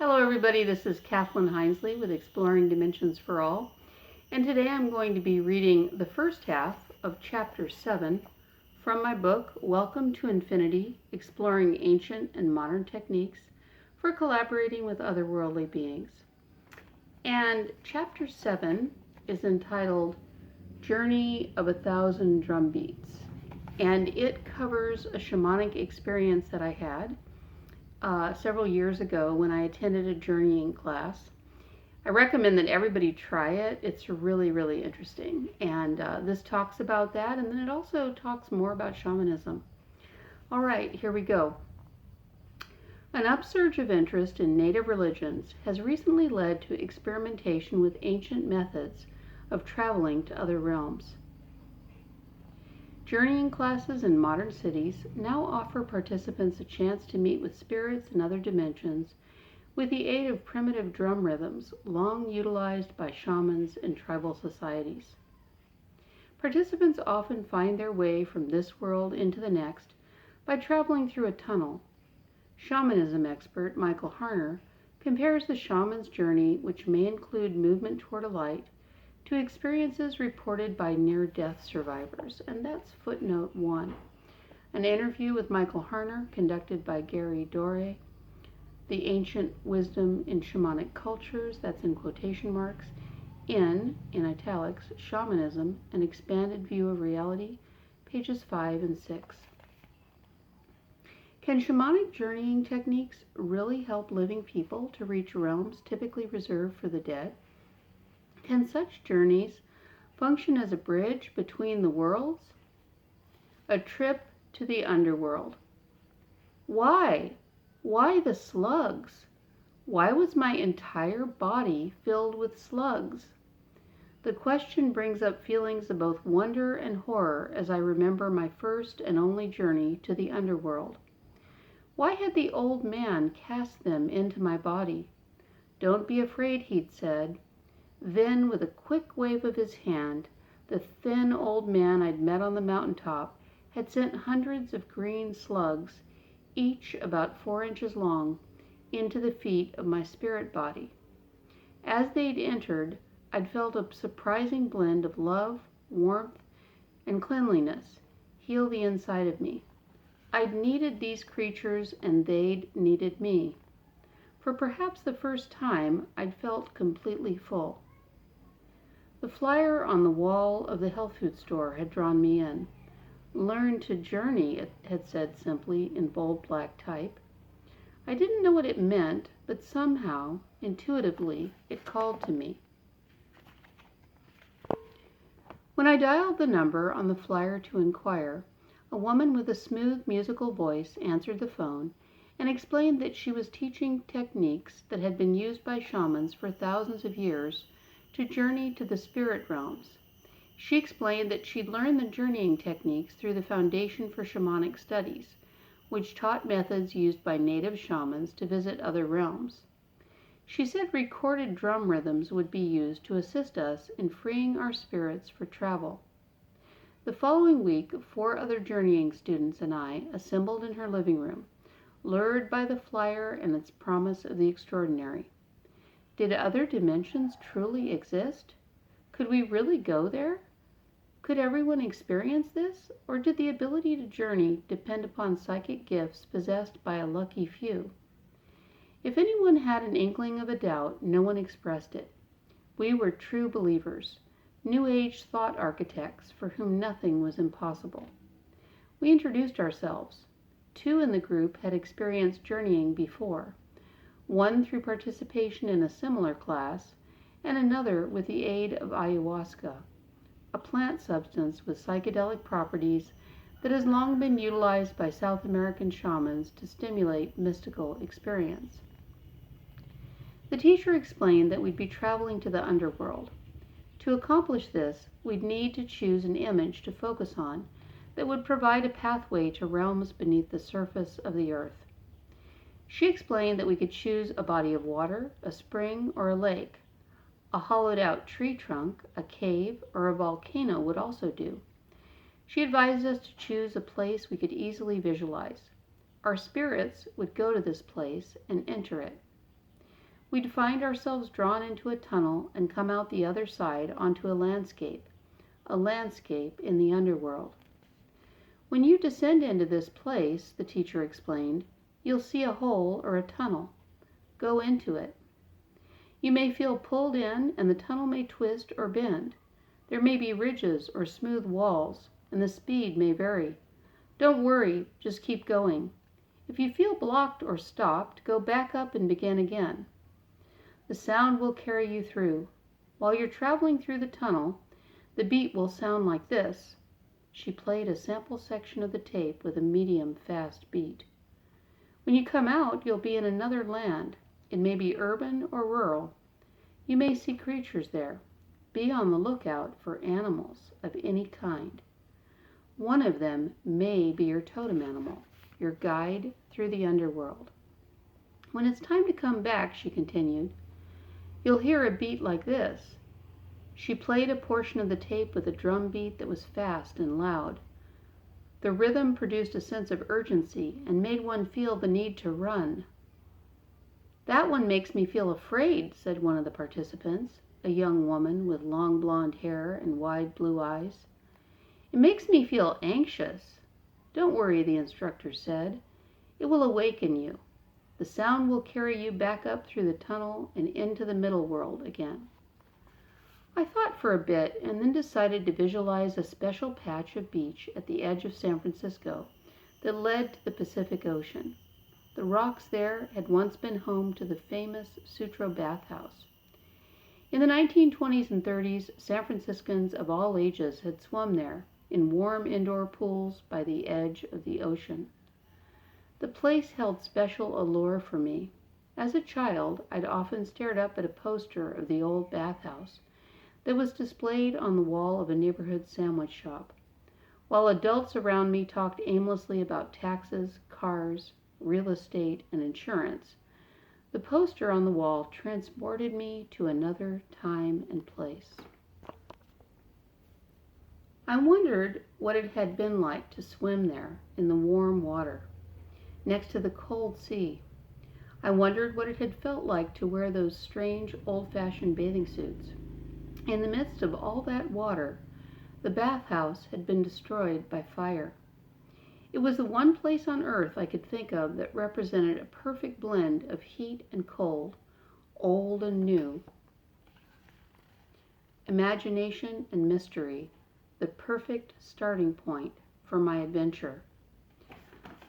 Hello everybody, this is Kathlyn Hinesley with Exploring Dimensions for All, and today I'm going to be reading the first half of Chapter 7 from my book, Welcome to Infinity, Exploring Ancient and Modern Techniques for Collaborating with Otherworldly Beings. And Chapter 7 is entitled Journey of 1,000 Drumbeats, and it covers a shamanic experience that I had several years ago when I attended a journeying class. I recommend that everybody try it. It's really, really interesting. And this talks about that, and then it also talks more about shamanism. All right, here we go. An upsurge of interest in native religions has recently led to experimentation with ancient methods of traveling to other realms. Journeying classes in modern cities now offer participants a chance to meet with spirits in other dimensions with the aid of primitive drum rhythms long utilized by shamans and tribal societies. Participants often find their way from this world into the next by traveling through a tunnel. Shamanism expert Michael Harner compares the shaman's journey, which may include movement toward a light, to experiences reported by near-death survivors, and that's footnote 1. An interview with Michael Harner conducted by Gary Doré, The Ancient Wisdom in Shamanic Cultures, that's in quotation marks, in italics, Shamanism, An Expanded View of Reality, pages 5 and 6. Can shamanic journeying techniques really help living people to reach realms typically reserved for the dead? Can such journeys function as a bridge between the worlds? A trip to the underworld. Why? Why the slugs? Why was my entire body filled with slugs? The question brings up feelings of both wonder and horror as I remember my first and only journey to the underworld. Why had the old man cast them into my body? "Don't be afraid," he'd said. Then, with a quick wave of his hand, the thin old man I'd met on the mountaintop had sent hundreds of green slugs, each about 4 inches long, into the feet of my spirit body. As they'd entered, I'd felt a surprising blend of love, warmth, and cleanliness heal the inside of me. I'd needed these creatures, and they'd needed me. For perhaps the first time, I'd felt completely full. The flyer on the wall of the health food store had drawn me in. "Learn to journey," it had said simply in bold black type. I didn't know what it meant, but somehow, intuitively, it called to me. When I dialed the number on the flyer to inquire, a woman with a smooth musical voice answered the phone and explained that she was teaching techniques that had been used by shamans for thousands of years to journey to the spirit realms. She explained that she'd learned the journeying techniques through the Foundation for Shamanic Studies, which taught methods used by native shamans to visit other realms. She said recorded drum rhythms would be used to assist us in freeing our spirits for travel. The following week, 4 other journeying students and I assembled in her living room, lured by the flyer and its promise of the extraordinary. Did other dimensions truly exist? Could we really go there? Could everyone experience this? Or did the ability to journey depend upon psychic gifts possessed by a lucky few? If anyone had an inkling of a doubt, no one expressed it. We were true believers, New Age thought architects for whom nothing was impossible. We introduced ourselves. 2 in the group had experienced journeying before. 1 through participation in a similar class, and another with the aid of ayahuasca, a plant substance with psychedelic properties that has long been utilized by South American shamans to stimulate mystical experience. The teacher explained that we'd be traveling to the underworld. To accomplish this, we'd need to choose an image to focus on that would provide a pathway to realms beneath the surface of the earth. She explained that we could choose a body of water, a spring, or a lake. A hollowed-out tree trunk, a cave, or a volcano would also do. She advised us to choose a place we could easily visualize. Our spirits would go to this place and enter it. We'd find ourselves drawn into a tunnel and come out the other side onto a landscape in the underworld. When you descend into this place, the teacher explained, you'll see a hole or a tunnel. Go into it. You may feel pulled in, and the tunnel may twist or bend. There may be ridges or smooth walls, and the speed may vary. Don't worry, just keep going. If you feel blocked or stopped, go back up and begin again. The sound will carry you through. While you're traveling through the tunnel, the beat will sound like this. She played a sample section of the tape with a medium fast beat. When you come out, you'll be in another land. It may be urban or rural. You may see creatures there. Be on the lookout for animals of any kind. One of them may be your totem animal, your guide through the underworld. When it's time to come back, she continued, you'll hear a beat like this. She played a portion of the tape with a drum beat that was fast and loud. The rhythm produced a sense of urgency and made one feel the need to run. That one makes me feel afraid, said one of the participants, a young woman with long blonde hair and wide blue eyes. It makes me feel anxious. Don't worry, the instructor said. It will awaken you. The sound will carry you back up through the tunnel and into the middle world again. I thought for a bit and then decided to visualize a special patch of beach at the edge of San Francisco that led to the Pacific Ocean. The rocks there had once been home to the famous Sutro bathhouse. In the 1920s and 30s, San Franciscans of all ages had swum there in warm indoor pools by the edge of the ocean. The place held special allure for me. As a child, I'd often stared up at a poster of the old bathhouse that was displayed on the wall of a neighborhood sandwich shop, while adults around me talked aimlessly about taxes, cars, real estate, and insurance. The poster on the wall transported me to another time and place. I wondered what it had been like to swim there in the warm water, next to the cold sea. I wondered what it had felt like to wear those strange, old-fashioned bathing suits. In the midst of all that water, the bathhouse had been destroyed by fire. It was the one place on earth I could think of that represented a perfect blend of heat and cold, old and new, imagination and mystery, the perfect starting point for my adventure.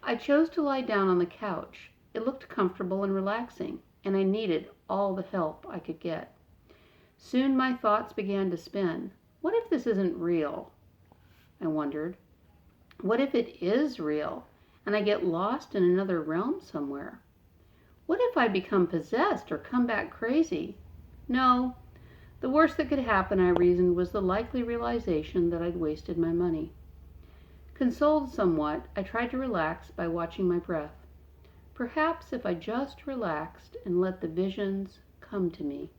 I chose to lie down on the couch. It looked comfortable and relaxing, and I needed all the help I could get. Soon my thoughts began to spin. What if this isn't real? I wondered. What if it is real, and I get lost in another realm somewhere? What if I become possessed or come back crazy? No, the worst that could happen, I reasoned, was the likely realization that I'd wasted my money. Consoled somewhat, I tried to relax by watching my breath. Perhaps if I just relaxed and let the visions come to me.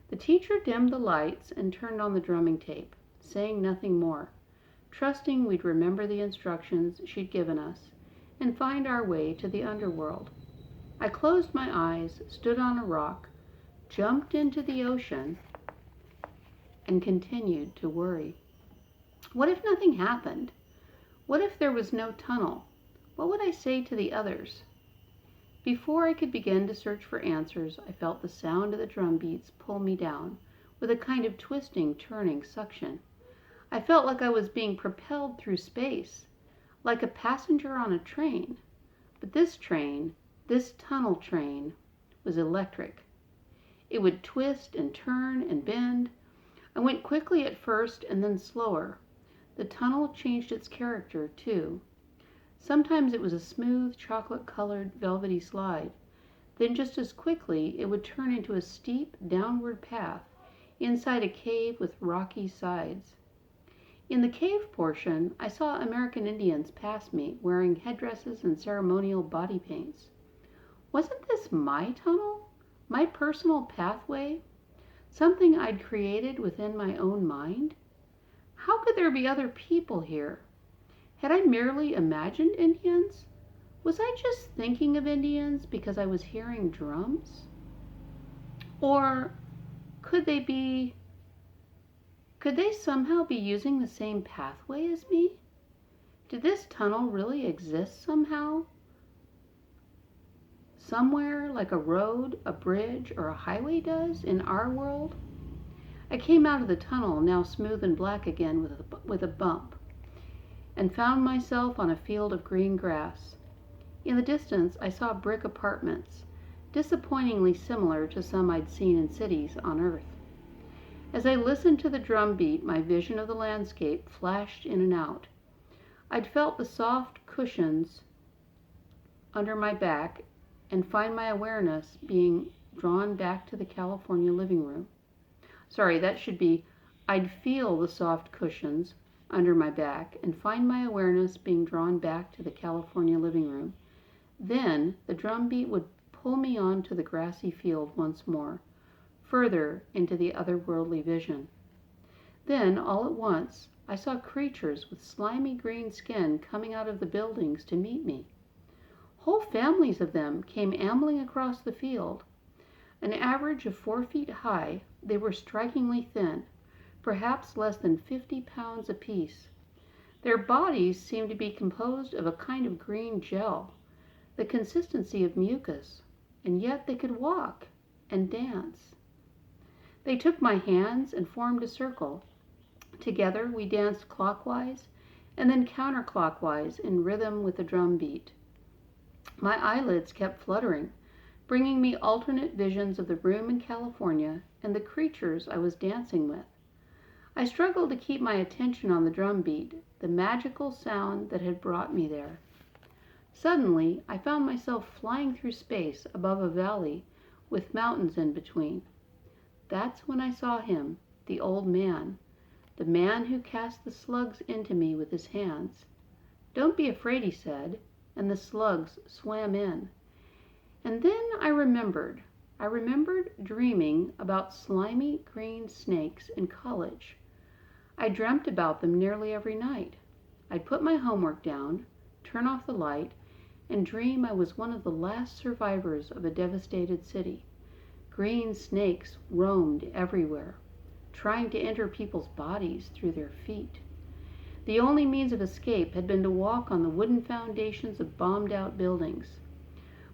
The teacher dimmed the lights and turned on the drumming tape, saying nothing more, trusting we'd remember the instructions she'd given us and find our way to the underworld. I closed my eyes, stood on a rock, jumped into the ocean, and continued to worry. What if nothing happened? What if there was no tunnel? What would I say to the others? Before I could begin to search for answers, I felt the sound of the drum beats pull me down with a kind of twisting, turning suction. I felt like I was being propelled through space, like a passenger on a train. But this train, this tunnel train, was electric. It would twist and turn and bend. I went quickly at first and then slower. The tunnel changed its character, too. Sometimes it was a smooth, chocolate-colored, velvety slide. Then just as quickly, it would turn into a steep, downward path inside a cave with rocky sides. In the cave portion, I saw American Indians pass me, wearing headdresses and ceremonial body paints. Wasn't this my tunnel? My personal pathway? Something I'd created within my own mind? How could there be other people here? Had I merely imagined Indians? Was I just thinking of Indians because I was hearing drums? Or could they somehow be using the same pathway as me? Did this tunnel really exist somehow? Somewhere like a road, a bridge, or a highway does in our world? I came out of the tunnel, now smooth and black again with a bump, and found myself on a field of green grass. In the distance, I saw brick apartments, disappointingly similar to some I'd seen in cities on Earth. As I listened to the drum beat, my vision of the landscape flashed in and out. I'd felt the soft cushions under my back and find my awareness being drawn back to the California living room. Sorry, that should be, I'd feel the soft cushions under my back and find my awareness being drawn back to the California living room. Then the drum beat would pull me onto the grassy field once more, further into the otherworldly vision. Then, all at once, I saw creatures with slimy green skin coming out of the buildings to meet me. Whole families of them came ambling across the field. An average of 4 feet high, they were strikingly thin, perhaps less than 50 pounds apiece. Their bodies seemed to be composed of a kind of green gel, the consistency of mucus, and yet they could walk and dance. They took my hands and formed a circle. Together we danced clockwise and then counterclockwise in rhythm with the drum beat. My eyelids kept fluttering, bringing me alternate visions of the room in California and the creatures I was dancing with. I struggled to keep my attention on the drum beat, the magical sound that had brought me there. Suddenly, I found myself flying through space above a valley with mountains in between. That's when I saw him, the old man, the man who cast the slugs into me with his hands. "Don't be afraid," he said, and the slugs swam in. And then I remembered dreaming about slimy green snakes in college. I dreamt about them nearly every night. I'd put my homework down, turn off the light, and dream I was one of the last survivors of a devastated city. Green snakes roamed everywhere, trying to enter people's bodies through their feet. The only means of escape had been to walk on the wooden foundations of bombed-out buildings.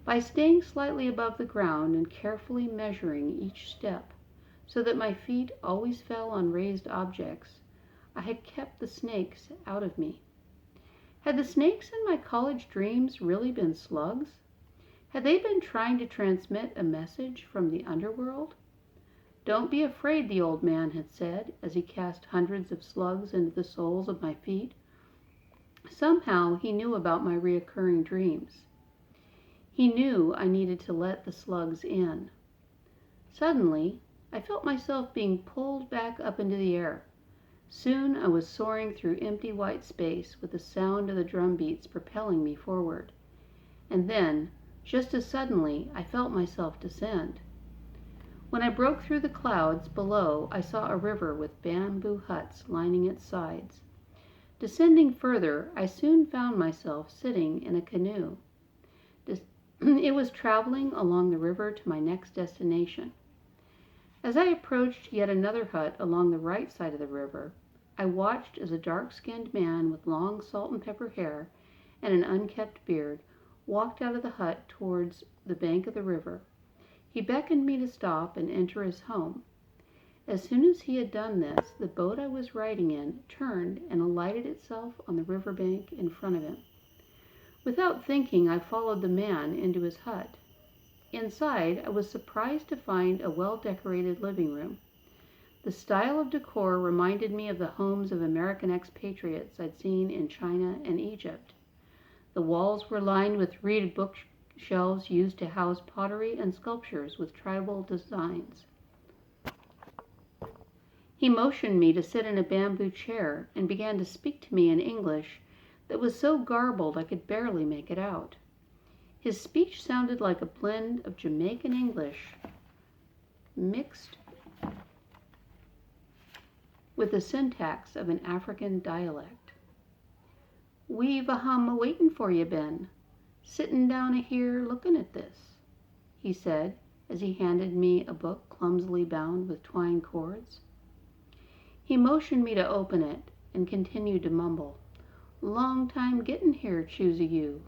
By staying slightly above the ground and carefully measuring each step, so that my feet always fell on raised objects, I had kept the snakes out of me. Had the snakes in my college dreams really been slugs? Had they been trying to transmit a message from the underworld? "Don't be afraid," the old man had said as he cast hundreds of slugs into the soles of my feet. Somehow he knew about my reoccurring dreams. He knew I needed to let the slugs in. Suddenly, I felt myself being pulled back up into the air. Soon I was soaring through empty white space with the sound of the drum beats propelling me forward. And then, just as suddenly, I felt myself descend. When I broke through the clouds below, I saw a river with bamboo huts lining its sides. Descending further, I soon found myself sitting in a canoe. It was traveling along the river to my next destination. As I approached yet another hut along the right side of the river, I watched as a dark-skinned man with long salt and pepper hair and an unkempt beard walked out of the hut towards the bank of the river. He beckoned me to stop and enter his home. As soon as he had done this, the boat I was riding in turned and alighted itself on the riverbank in front of him. Without thinking, I followed the man into his hut. Inside, I was surprised to find a well-decorated living room. The style of decor reminded me of the homes of American expatriates I'd seen in China and Egypt. The walls were lined with reed bookshelves used to house pottery and sculptures with tribal designs. He motioned me to sit in a bamboo chair and began to speak to me in English that was so garbled I could barely make it out. His speech sounded like a blend of Jamaican English mixed with the syntax of an African dialect. "We've a-waitin' for you, Ben. Sittin' down here lookin' at this," he said, as he handed me a book clumsily bound with twine cords. He motioned me to open it and continued to mumble, "Long time gettin' here, choose you."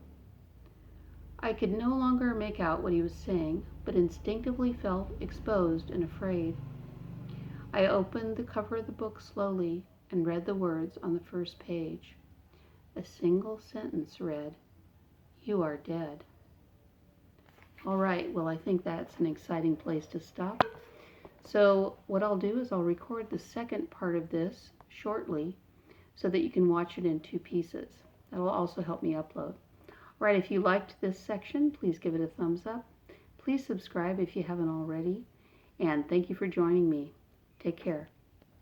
I could no longer make out what he was saying, but instinctively felt exposed and afraid. I opened the cover of the book slowly and read the words on the first page. A single sentence read, "You are dead." All right, well, I think that's an exciting place to stop. So what I'll do is I'll record the second part of this shortly so that you can watch it in 2 pieces. That'll also help me upload. All right, if you liked this section, please give it a thumbs up. Please subscribe if you haven't already. And thank you for joining me. Take care.